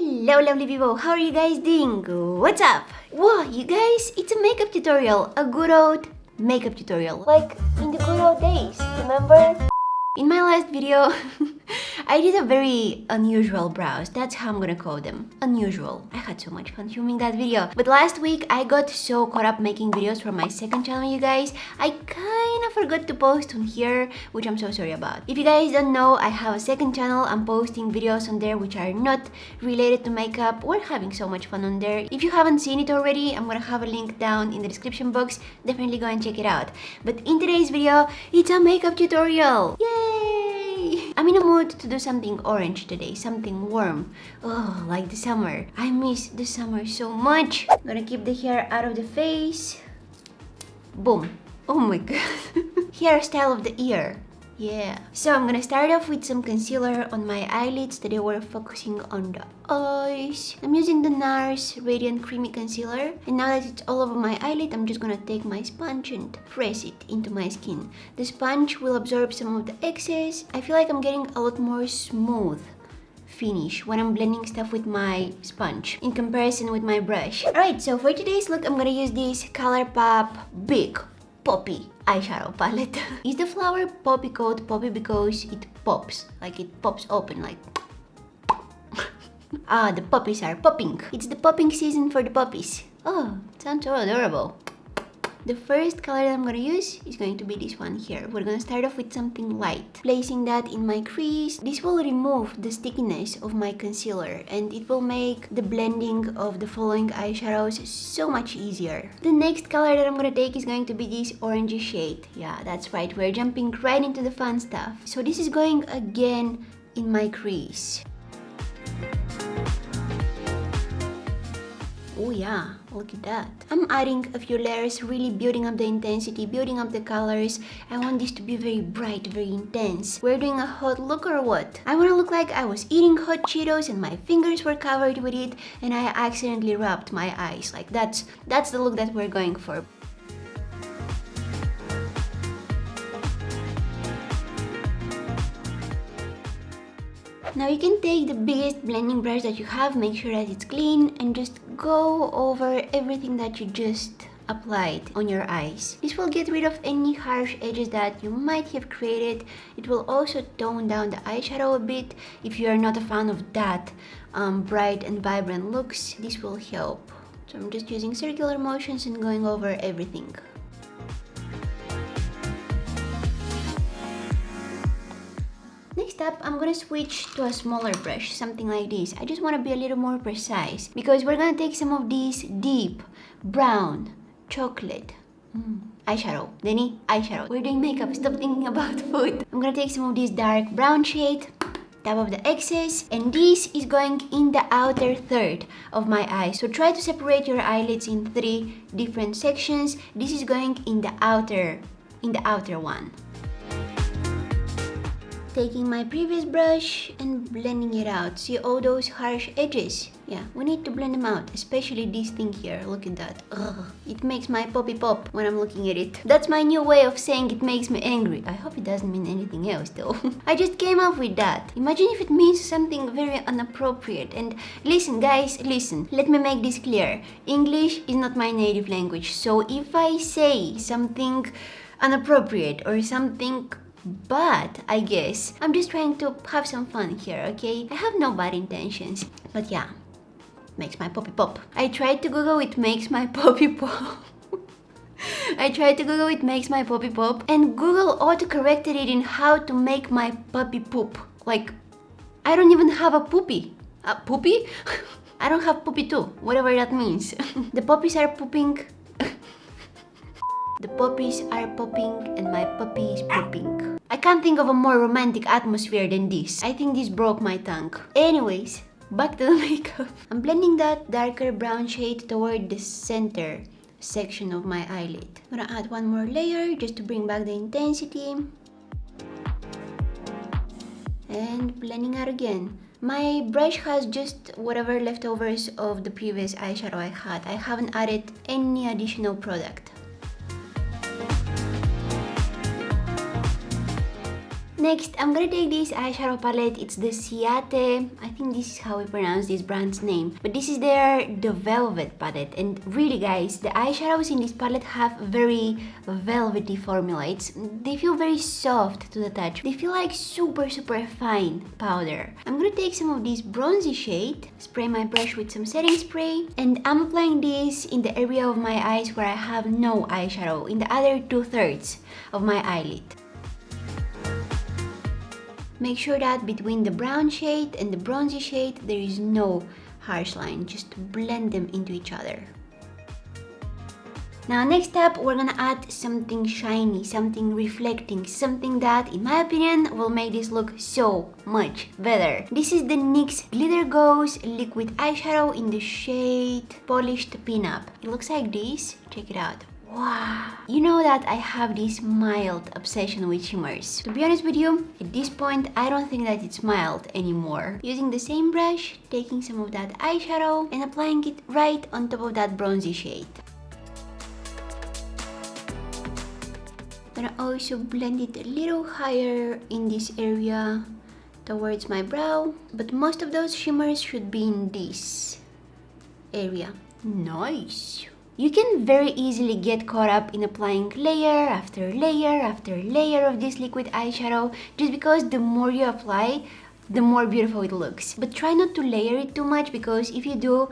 Hello lovely people, how are you guys doing? What's up? Whoa, you guys, it's a makeup tutorial, a good old makeup tutorial. Like in the good old days, remember? In my last video, I did a very unusual brows. That's how I'm gonna call them. Unusual. I had so much fun filming that video. But last week, I got so caught up making videos for my second channel, you guys. I kind of forgot to post on here, which I'm so sorry about. If you guys don't know, I have a second channel. I'm posting videos on there which are not related to makeup. We're having so much fun on there. If you haven't seen it already, I'm gonna have a link down in the description box. Definitely go and check it out. But in today's video, it's a makeup tutorial. Yay! I'm in a mood to do something orange today, something warm. Oh, like the summer. I miss the summer so much. I'm gonna keep the hair out of the face. Boom. Oh my god. Hairstyle of the year. Yeah. So I'm gonna start off with some concealer on my eyelids. Today we're focusing on the eyes. I'm using the NARS Radiant Creamy Concealer. And now that it's all over my eyelid, I'm just gonna take my sponge and press it into my skin. The sponge will absorb some of the excess. I feel like I'm getting a lot more smooth finish when I'm blending stuff with my sponge in comparison with my brush. Alright, so for today's look, I'm gonna use this ColourPop Big Poppy eyeshadow palette. Is the flower poppy called poppy because it pops? Like it pops open like... Ah, the poppies are popping. It's the popping season for the poppies. Oh, it sounds so adorable. The first color that I'm gonna use is going to be this one here. We're gonna start off with something light. Placing that in my crease. This will remove the stickiness of my concealer and it will make the blending of the following eyeshadows so much easier. The next color that I'm gonna take is going to be this orangey shade. Yeah, that's right. We're jumping right into the fun stuff. So this is going again in my crease. Oh yeah, look at that. I'm adding a few layers, really building up the intensity, building up the colors. I want this to be very bright, very intense. We're doing a hot look or what? I want to look like I was eating hot Cheetos and my fingers were covered with it and I accidentally rubbed my eyes. Like that's the look that we're going for. Now you can take the biggest blending brush that you have, make sure that it's clean, and just go over everything that you just applied on your eyes. This will get rid of any harsh edges that you might have created. It will also tone down the eyeshadow a bit. If you are not a fan of that bright and vibrant looks, this will help. So I'm just using circular motions and going over everything. Next up, I'm gonna switch to a smaller brush, something like this. I just want to be a little more precise because we're gonna take some of this deep brown chocolate eyeshadow. Denny, eyeshadow. We're doing makeup, stop thinking about food. I'm gonna take some of this dark brown shade, tap off the excess, and this is going in the outer third of my eye. So try to separate your eyelids in 3 different sections. This is going in the outer one. Taking my previous brush and blending it out. See all those harsh edges? Yeah, we need to blend them out, especially this thing here. Look at that. Ugh. It makes my poppy pop when I'm looking at it. That's my new way of saying it makes me angry. I hope it doesn't mean anything else though. I just came up with that. Imagine if it means something very inappropriate. And listen guys, listen. Let me make this clear. English is not my native language. So if I say something inappropriate or something but I guess I'm just trying to have some fun here, okay? I have no bad intentions. But yeah, makes my poppy pop. I tried to Google it makes my poppy pop. I tried to Google it makes my poppy pop and Google auto-corrected it in how to make my puppy poop. Like, I don't even have a poopy. A poopy? I don't have poopy too, whatever that means. The poppies are pooping. The poppies are popping and my puppy is pooping. I can't think of a more romantic atmosphere than this. I think this broke my tongue. Anyways, back to the makeup. I'm blending that darker brown shade toward the center section of my eyelid. I'm gonna add one more layer just to bring back the intensity. And blending out again. My brush has just whatever leftovers of the previous eyeshadow I had. I haven't added any additional product. Next, I'm gonna take this eyeshadow palette. It's the Ciate. I think this is how we pronounce this brand's name. But this is the Velvet palette. And really guys, the eyeshadows in this palette have very velvety formula. They feel very soft to the touch. They feel like super fine powder. I'm gonna take some of this bronzy shade, spray my brush with some setting spray, and I'm applying this in the area of my eyes where I have no eyeshadow, in the other 2/3 of my eyelid. Make sure that between the brown shade and the bronzy shade there is no harsh line, just blend them into each other. Now next up, we're gonna add something shiny, something reflecting, something that, in my opinion, will make this look so much better. This is the NYX Glitter Ghost Liquid Eyeshadow in the shade Polished Pinup. It looks like this, check it out. Wow! You know that I have this mild obsession with shimmers. To be honest with you, at this point, I don't think that it's mild anymore. Using the same brush, taking some of that eyeshadow and applying it right on top of that bronzy shade. I'm gonna also blend it a little higher in this area towards my brow, but most of those shimmers should be in this area. Nice! You can very easily get caught up in applying layer after layer after layer of this liquid eyeshadow just because the more you apply, the more beautiful it looks. But try not to layer it too much, because if you do,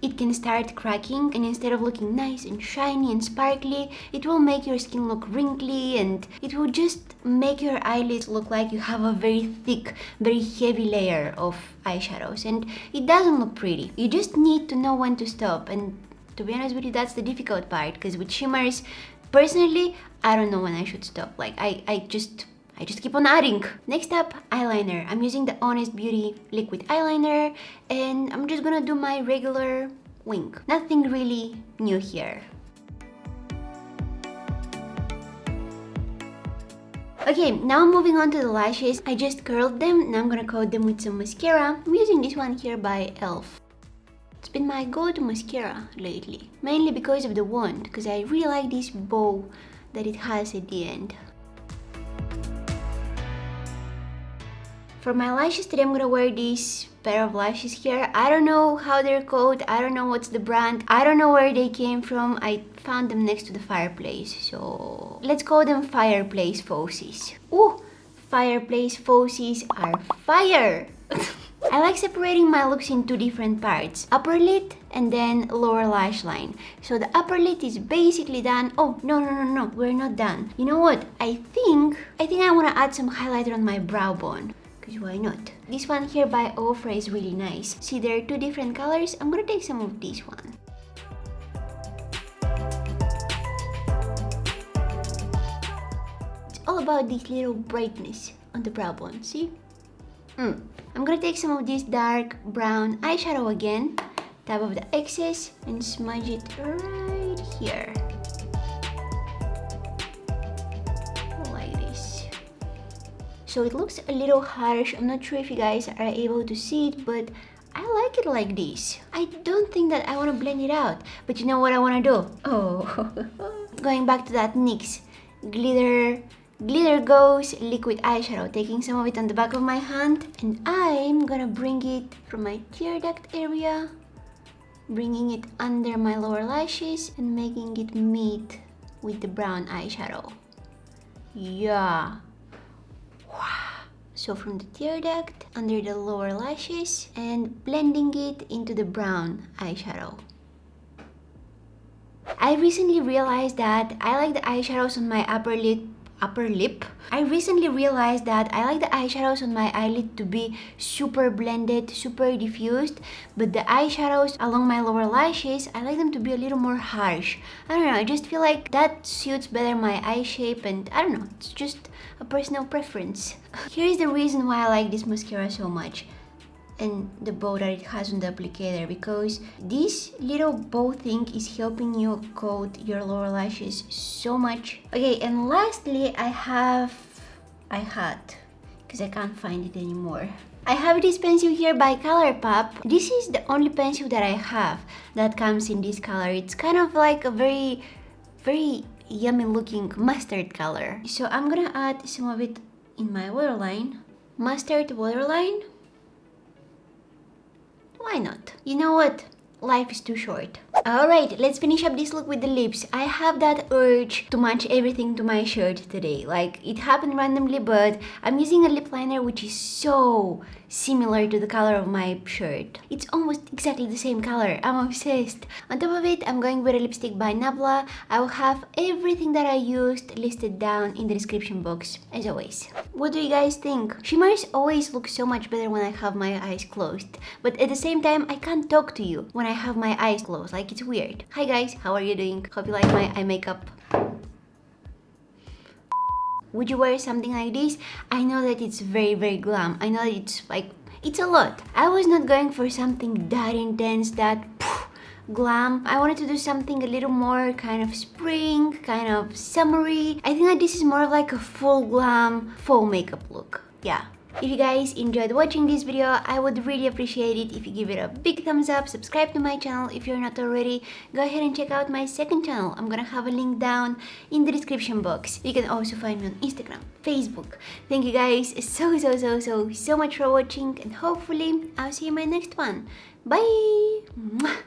it can start cracking, and instead of looking nice and shiny and sparkly, it will make your skin look wrinkly, and it will just make your eyelids look like you have a very thick, very heavy layer of eyeshadows, and it doesn't look pretty. You just need to know when to stop, and to be honest with you, that's the difficult part, because with shimmers, personally, I don't know when I should stop. Like, I just keep on adding. Next up, eyeliner. I'm using the Honest Beauty liquid eyeliner, and I'm just gonna do my regular wing. Nothing really new here. Okay, now moving on to the lashes. I just curled them, now I'm gonna coat them with some mascara. I'm using this one here by e.l.f. It's been my go-to mascara lately, mainly because of the wand, because I really like this bow that it has at the end. For my lashes today, I'm gonna wear this pair of lashes here. I don't know how they're called, I don't know what's the brand, I don't know where they came from. I found them next to the fireplace, so let's call them fireplace fauces. Ooh, fireplace fauces are fire! I like separating my looks in two different parts, upper lid and then lower lash line. So the upper lid is basically done. Oh, no, we're not done. You know what? I think I want to add some highlighter on my brow bone, because why not? This one here by Ofra is really nice. See, there are two different colors. I'm gonna take some of this one. It's all about this little brightness on the brow bone, see? I'm gonna take some of this dark brown eyeshadow again, tap off the excess and smudge it right here. Like this. So it looks a little harsh. I'm not sure if you guys are able to see it, but I like it like this. I don't think that I want to blend it out, but you know what I want to do? Oh, going back to that NYX Glitter Ghost liquid eyeshadow, taking some of it on the back of my hand, and I'm gonna bring it from my tear duct area, bringing it under my lower lashes and making it meet with the brown eyeshadow. Yeah. Wow. So from the tear duct under the lower lashes and blending it into the brown eyeshadow. I recently realized that I like the eyeshadows on my upper lip. I recently realized that I like the eyeshadows on my eyelid to be super blended, super diffused, but the eyeshadows along my lower lashes, I like them to be a little more harsh. I don't know, I just feel like that suits better my eye shape, and I don't know, it's just a personal preference. Here's the reason why I like this mascara so much, and the bow that it has on the applicator, because this little bow thing is helping you coat your lower lashes so much. Okay, and lastly, I had, because I can't find it anymore. I have this pencil here by Colourpop. This is the only pencil that I have that comes in this color. It's kind of like a very yummy looking mustard color. So I'm gonna add some of it in my waterline. Mustard waterline? Why not? You know what? Life is too short. Alright, let's finish up this look with the lips. I have that urge to match everything to my shirt today. Like, it happened randomly, but I'm using a lip liner which is so similar to the color of my shirt. It's almost exactly the same color. I'm obsessed. On top of it, I'm going with a lipstick by Nabla. I will have everything that I used listed down in the description box, as always. What do you guys think? Shimmers always look so much better when I have my eyes closed. But at the same time, I can't talk to you when I have my eyes closed. Like, it's weird. Hi guys, how are you doing? Hope you like my eye makeup. Would you wear something like this? I know that it's very glam. I know that it's like, it's a lot. I was not going for something that intense, that glam. I wanted to do something a little more kind of spring, kind of summery. I think that this is more of like a full glam, full makeup look. Yeah. If you guys enjoyed watching this video, I would really appreciate it if you give it a big thumbs up, subscribe to my channel if you're not already, go ahead and check out my second channel. I'm gonna have a link down in the description box. You can also find me on Instagram, Facebook. Thank you guys so much for watching, and hopefully I'll see you in my next one. Bye!